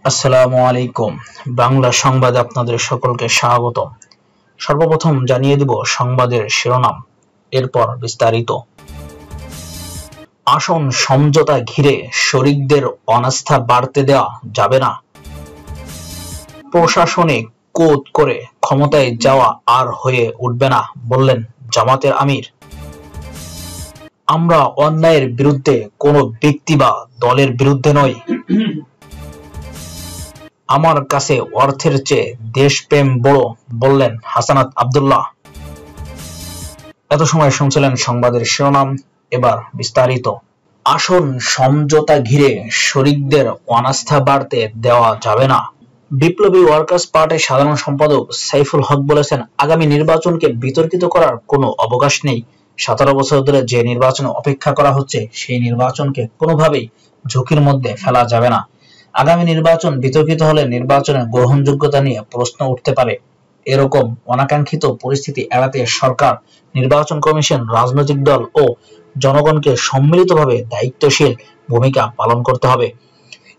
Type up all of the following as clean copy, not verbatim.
আসসালামু আলাইকুম। বাংলা সংবাদে আপনাদের সকলকে স্বাগত। সর্বপ্রথম জানিয়ে দেব সংবাদের শিরোনাম, এরপর বিস্তারিত। আসন সমঝোতা ঘিরে শরিকদের অনাস্থা বাড়তে দেওয়া যাবে না। প্রশাসনে কোদ করে ক্ষমতায় যাওয়া আর হয়ে উঠবে না, বললেন জামাতের আমির। আমরা অন্যায়ের বিরুদ্ধে কোনো ব্যক্তি বা দলের বিরুদ্ধে নই। আমার কাছে অর্থের চেয়ে দেশপ্রেম বড়, বললেন হাসানাত আব্দুল্লাহ। এত সময় শুনছিলেন সংবাদের শিরোনাম, এবার বিস্তারিত। আসন সমঝোতা ঘিরে শরিকদের অনাস্থা বাড়তে দেওয়া যাবে না। বিপ্লবী ওয়ার্কার্স পার্টির সাধারণ সম্পাদক সাইফুল হক বলেছেন, আগামী নির্বাচনকে বিতর্কিত করার কোনো অবকাশ নেই। 17 বছর ধরে যে নির্বাচনে অপেক্ষা করা হচ্ছে, সেই নির্বাচনকে কোনোভাবেই ঝুঁকির মধ্যে ফেলা যাবে না। আগামী নির্বাচন বিতর্কিত হলে নির্বাচনের গ্রহণযোগ্যতা নিয়ে প্রশ্ন উঠতে পারে। এরকম অনাকাঙ্ক্ষিত পরিস্থিতি এড়াতে সরকার, নির্বাচন কমিশন, রাজনৈতিক দল ও জনগণকে সম্মিলিতভাবে দায়িত্বশীল ভূমিকা পালন করতে হবে।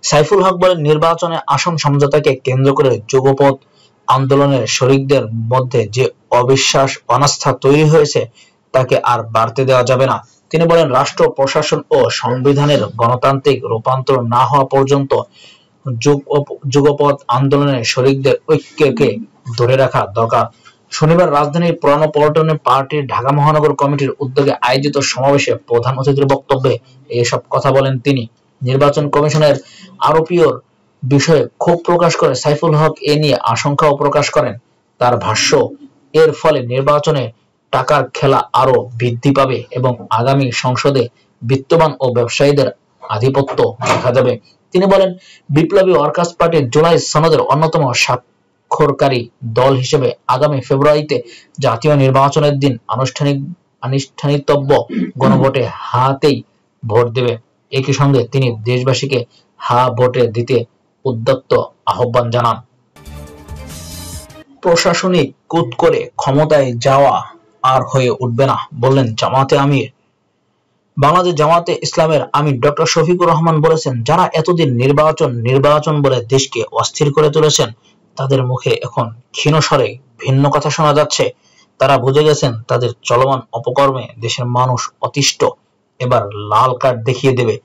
সাইফুল হক বলেন, নির্বাচনে আসন সমঝোতাকে কেন্দ্র করে যুগপৎ আন্দোলনের শরিকদের মধ্যে যে অবিশ্বাস, অনাস্থা তৈরি হয়েছে, তাকে আর বাড়তে দেওয়া যাবে না। তিনি বলেন, রাষ্ট্র, প্রশাসন ও সংবিধানের গণতান্ত্রিক রূপান্তর না হওয়া পর্যন্ত যুগপৎ আন্দোলনের শরিকদের ঐক্যকে ধরে রাখা দরকার। শনিবার রাজধানীর পুরানো পল্টনে পার্টির ঢাকা মহানগর কমিটির উদ্যোগে আয়োজিত সমাবেশে প্রধান অতিথির বক্তব্যে এসব কথা বলেন তিনি। নির্বাচন কমিশনের আরোপীয়র বিষয়ে ক্ষোভ প্রকাশ করে সাইফুল হক এ নিয়ে আশঙ্কাও প্রকাশ করেন। তার ভাষ্য, এর ফলে নির্বাচনে টাকার খেলা আরো বৃদ্ধি পাবে এবং আগামী সংসদে বিত্তবান ও ব্যবসায়ীদের আধিপত্য দেখা যাবে। তিনি বলেন, বিপ্লবী ওয়ার্কার্স পার্টির জুলাই সনদের অন্যতম স্বাক্ষরকারী দল হিসেবে আগামী ফেব্রুয়ারিতে জাতীয় নির্বাচনের দিন আনুষ্ঠানিকতব্য গণভোটে হাতেই ভোট দেবে। একই সঙ্গে তিনি দেশবাসীকে হা ভোটে দিতে উদ্যত আহ্বান জানান। প্রশাসনিক কুদ করে ক্ষমতায় যাওয়া আর হয়ে উঠবে না, বললেন জামাতে আমির। বাংলাদেশ জামাতে ইসলামের আমির ডক্টর শফিকুর রহমান বলেছেন, যারা এতদিন নির্বাচন বলে দেশকে অস্থির করে তুলেছেন, তাদের মুখে এখন ক্ষীণ স্বরে ভিন্ন কথা শোনা যাচ্ছে। তারা বুঝে গেছেন তাদের চলমান অপকর্মে দেশের মানুষ অতিষ্ঠ, এবার লাল কার্ড দেখিয়ে দেবে।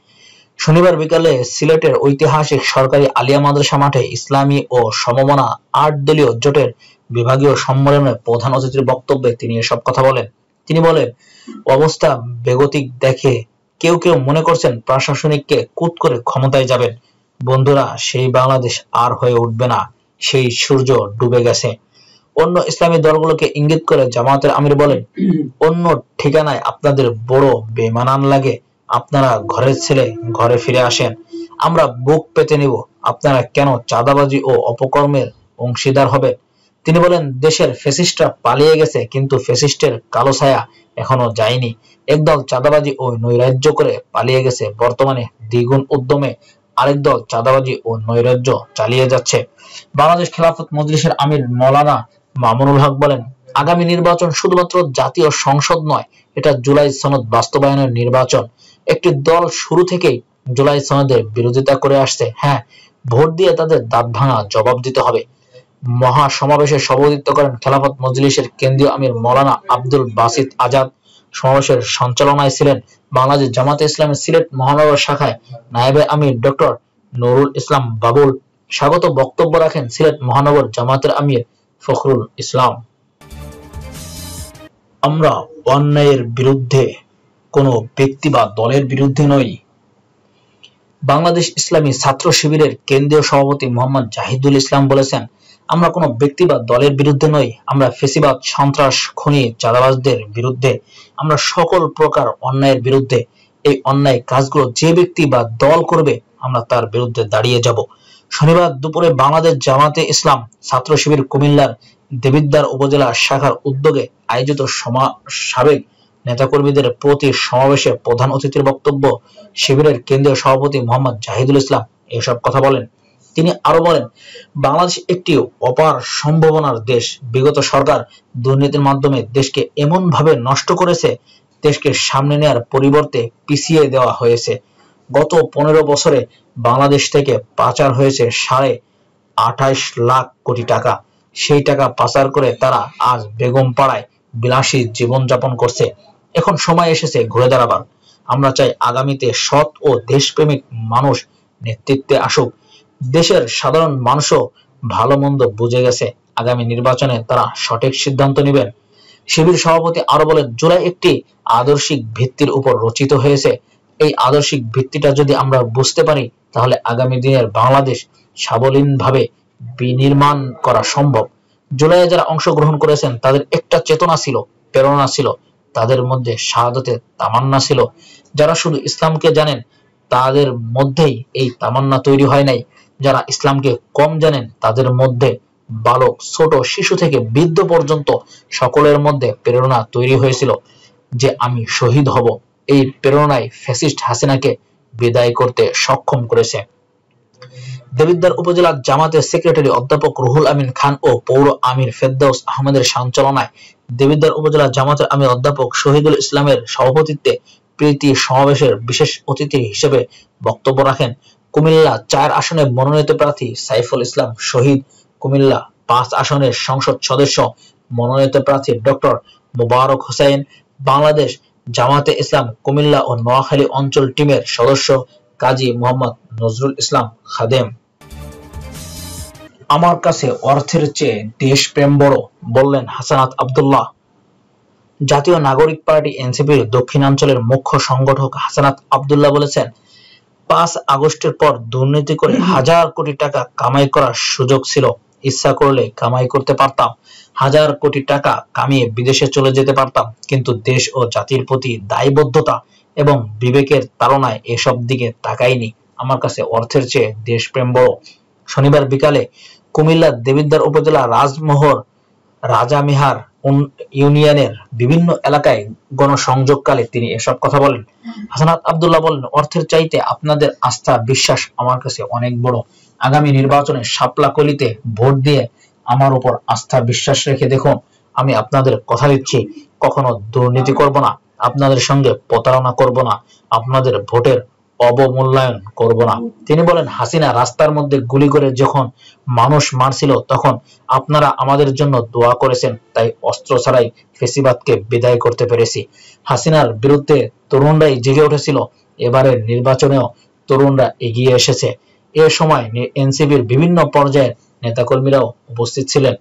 শনিবার বিকালে সিলেটের ঐতিহাসিক সরকারি আলিয়া মাদ্রাসা মাঠে ইসলামী ও সমমনা 8 দলীয় জোটের বিভাগীয় সম্মেলনে প্রধান অতিথির বক্তব্যে তিনি এসব কথা বলেন। তিনি বলেন, অবস্থা বেগতিক দেখে কেউ কেউ মনে করছেন প্রশাসনিককে কুদ করে ক্ষমতায় যাবেন। বন্ধুরা, সেই বাংলাদেশ আর হয়ে উঠবে না, সেই সূর্য ডুবে গেছে। অন্য ইসলামী দলগুলোকে ইঙ্গিত করে জামাতের আমির বলেন, অন্য ঠিকানায় আপনাদের বড় বেমানান লাগে। আপনারা ঘরের ছেলে, ঘরে ফিরে আসেন। আমরা বুক পেতে নিব। আপনারা কেন চাঁদাবাজি ও অপকর্মের অংশীদার হবে? তিনি বলেন, দেশের ফ্যাসিস্টরা পালিয়ে গেছে, কিন্তু ফ্যাসিস্টের কালো ছায়া এখনো যায়নি। একদল চাঁদাবাজি ও নৈরাজ্য করে পালিয়ে গেছে, বর্তমানে দ্বিগুণ উদ্যমে আরেক দল চাঁদাবাজি ও নৈরাজ্য চালিয়ে যাচ্ছে। বাংলাদেশ খেলাফত মজলিসের আমির মৌলানা মামুনুল হক বলেন, আগামী নির্বাচন শুধুমাত্র জাতীয় সংসদ নয়, এটা জুলাই সনদ বাস্তবায়নের নির্বাচন। একটি দল শুরু থেকেই জুলাই সনদের বিরোধিতা করে আসছে। হ্যাঁ, ভোট দিয়ে তাদের দাঁত ভাঙা জবাব দিতে হবে। মহা সমাবেশে সভাপতিত্ব করেন খেলাফত মজলিসের কেন্দ্রীয় আমির মৌলানা আব্দুল বাসিত আজাদ। সমাবেশের সঞ্চালনায় ছিলেন বাংলাদেশ জামাতে ইসলামের সিলেট মহানগর শাখায় নায়েবে আমির ডক্টর নুরুল ইসলাম বাবুল। স্বাগত বক্তব্য রাখেন সিলেট মহানগর জামাতের আমির ফখরুল ইসলাম। আমরা অন্যায়ের বিরুদ্ধে কোনো ব্যক্তি বা দলের বিরুদ্ধে নই। বাংলাদেশ ইসলামী ছাত্র শিবিরের কেন্দ্রীয় সভাপতি মোহাম্মদ জাহিদুল ইসলাম বলেছেন, আমরা কোনো ব্যক্তি বা দলের বিরুদ্ধে নই। আমরা ফ্যাসিবাদ, সন্ত্রাস, খুনি, চাঁদাবাজদের বিরুদ্ধে। আমরা সকল প্রকার অন্যায়ের বিরুদ্ধে। এই অন্যায় কাজগুলো যে ব্যক্তি বা দল করবে, আমরা তার বিরুদ্ধে দাঁড়িয়ে যাব। শনিবার দুপুরে বাংলাদেশ জামাতে ইসলাম ছাত্র শিবির কুমিল্লার দেবিদ্বার উপজেলা শাখার উদ্যোগে আয়োজিত সাবেক নেতাকর্মীদের প্রতি সমাবেশে প্রধান অতিথির বক্তব্য শিবিরের কেন্দ্রীয় সভাপতি মোহাম্মদ জাহিদুল ইসলাম এসব কথা বলেন। তিনি আরো বলেন, বাংলাদেশ একটি অপার সম্ভাবনার দেশ। বিগত সরকার দুর্নীতির মাধ্যমে দেশকে এমন ভাবে নষ্ট করেছে, দেশকে সামনে নেয়ার পরিবর্তে পিছিয়ে দেওয়া হয়েছে। গত 15 বছরে বাংলাদেশ থেকে পাচার হয়েছে 28.5 লাখ কোটি টাকা। সেই টাকা পাচার করে তারা আজ বেগমপাড়ায় বিলাসী জীবনযাপন করছে। এখন সময় এসেছে ঘুরে দাঁড়াবার। আমরা চাই আগামীতে সৎ ও দেশপ্রেমিক মানুষ নেতৃত্বে আসুক। দেশের সাধারণ মানুষও ভালো মন্দ বুঝে গেছে, আগামী নির্বাচনে তারা সঠিক সিদ্ধান্ত নেবেন। শিবির সভাপতি আরো বলেন, জুলাই একটি আদর্শিক ভিত্তির উপর রচিত হয়েছে। এই আদর্শিক ভিত্তিটা যদি আমরা বুঝতে পারি, তাহলে আগামী দিনের বাংলাদেশ সাবলীনভাবে বিনির্মাণ করা সম্ভব। জুলাইয়ে যারা অংশগ্রহণ করেছেন তাদের একটা চেতনা ছিল, প্রেরণা ছিল, তাদের মধ্যে শাহাদাতের তামান্না ছিল। যারা শুধু ইসলামকে জানেন তাদের মধ্যেই এই তামান্না তৈরি হয় নাই। যারা ইসলামকে কম জানেন তাদের মধ্যে বালক, ছোট শিশু থেকে বৃদ্ধ পর্যন্ত সকলের মধ্যে প্রেরণা তৈরি হয়েছিল যে আমি শহীদ হব। এই প্রেরণায় ফ্যাসিস্ট হাসিনাকে বিদায় করতে সক্ষম করেছে। দেবিদ্বার উপজেলা জামাতের সেক্রেটারি অধ্যাপক রুহুল আমিন খান ও পৌর আমির ফেরদৌস আহমেদের সঞ্চালনায় দেবিদ্বার উপজেলা জামাতের আমির অধ্যাপক শহীদুল ইসলামের সভাপতিত্বে প্রীতি সমাবেশের বিশেষ অতিথি হিসেবে বক্তব্য রাখেন কুমিল্লা 4 আসনে মনোনীত প্রার্থী সাইফুল ইসলাম শহীদ, কুমিল্লা 5 আসনের সংসদ সদস্য মনোনীত প্রার্থী ডক্টর মোবারক হোসেন, বাংলাদেশ জামাতে ইসলাম কুমিল্লা ও নোয়াখালী অঞ্চল টিমের সদস্য কাজী মোহাম্মদ নজরুল ইসলাম খাদেম। আমার কাছে অর্থের চেয়ে দেশপ্রেম বড়, বললেন হাসানাত আব্দুল্লাহ। জাতীয় নাগরিক পার্টি এনসিপির দক্ষিণাঞ্চলের মুখ্য সংগঠক হাসানাত আব্দুল্লাহ বলেছেন, 5 আগস্টের পর দুর্নীতি করে হাজার কোটি টাকা কামাই করার সুযোগ ছিল। ইচ্ছা করলে কামাই করতে পারতাম, হাজার কোটি টাকা কামিয়ে বিদেশে চলে যেতে পারতাম, কিন্তু দেশ ও জাতির প্রতি দায়বদ্ধতা এবং বিবেকের তাড়নায় এসব দিকে তাকাইনি। আমার কাছে অর্থের চেয়ে দেশপ্রেম বড়। শনিবার বিকালে কুমিল্লার দেবিদ্বার উপজেলা রাজমোহর রাজামিহার ইউনিয়নের বিভিন্ন এলাকায় গণসংযোগকালে তিনি এসব কথা বলেন। হাসানাত আব্দুল্লাহ বলেন, অর্থের চাইতে আপনাদের আস্থা বিশ্বাস আমার কাছে অনেক বড়। আগামী নির্বাচনে শাপলা কলিতে ভোট দিয়ে আমার উপর আস্থা বিশ্বাস রেখে দেখুন, আমি আপনাদের কথা দিচ্ছি কখনো দুর্নীতি করব না, আপনাদের সঙ্গে প্রতারণা করব না, আপনাদের ভোটের অবমূল্যায়ন করব না। তিনি বলেন, হাসিনা রাস্তার মধ্যে গুলি করে যখন মানুষ মারছিল তখন আপনারা আমাদের জন্য দোয়া করেছেন, তাই অস্ত্র ছাড়াই ফেসিবাদকে বিদায় করতে পেরেছি। হাসিনার বিরুদ্ধে তরুণরাই জেগে উঠেছিল, এবারের নির্বাচনেও তরুণরা এগিয়ে এসেছে। এ সময় এনসিপির বিভিন্ন পর্যায়ের নেতাকর্মীরাও উপস্থিত ছিলেন।